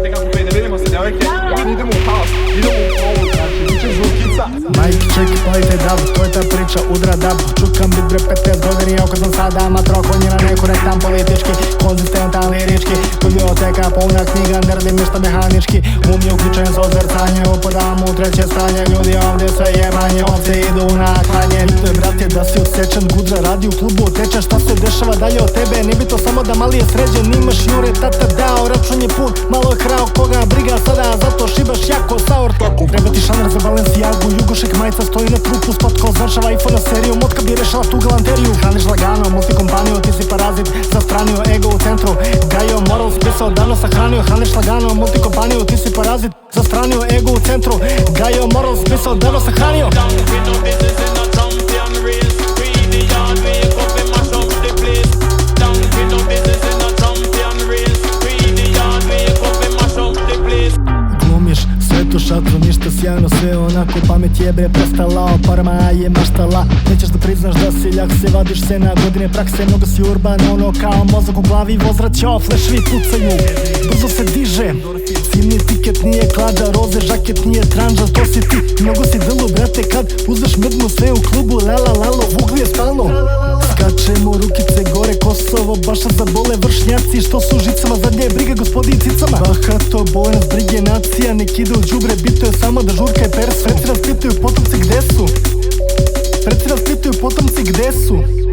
ajde kako pe, ne vidimo se djevojke, idemo u haos, idemo u polu, znači, učim zvukica. Mike, check, pojte dab, to je ta priča, udra dab. Čukam bit bre 15 godini, oko sam sada matrokonjina, nekorektan politički, konzistentan lirički. Biblioteka puna knjiga, nerdim ništa mehanički. Um je uključen s ozercanje, upadam u treće stanje. Ljudi ovdje sve jebanje, ovdje idu na klanje. Bito je brate da si osjećan, Gudra radi u klubu otečan. Šta se dešava dalje od tebe, nije bito samo da mali je sređen. Nimaš jure, tata dao, račun je pun, malo je krao, koga briga sada, zato šibaš jako saur. Treba ti šanar za Balenciagu, Jugošek majica stoji na trupu, spot ko značava iPhone seriju, motka bi rešala tu galanteriju. Hraniš lagano, multikompaniju, ti si parazit, zastranio ego u centru. Gajo moral spisao, davno sahranio, hraniš lagano, multikompaniju, ti si parazit, zastranio ego u centru. Gajo moral spisao, davno sahranio. Svetu šatru, ništa sjajno, sve onako, pamet je bre prestala, parama je maštala. Nećeš da priznaš da si ljak, se vadiš se na godine prakse, mnogo si urban, ono kao mozak u glavi, vozrat ćao, fleševi pucaju, brzo se diže. Zimni tiket nije klada, roze, žaket nije tranža, to si ti, mnogo si delo brate kad uzmeš mednu sve u klubu, lala lalo, vugli je stalno. Skačemo rukice gore, Kosovo, baša za bole vršnjaci, što su u žicama, zadnje je briga gospodin cicama. Bahato, boj nas brige nacija, nek ide u džubre, bito je samo da žurka je persu. Preci nas pitaju potomci gde su? Preci nas pitaju potomci gde su?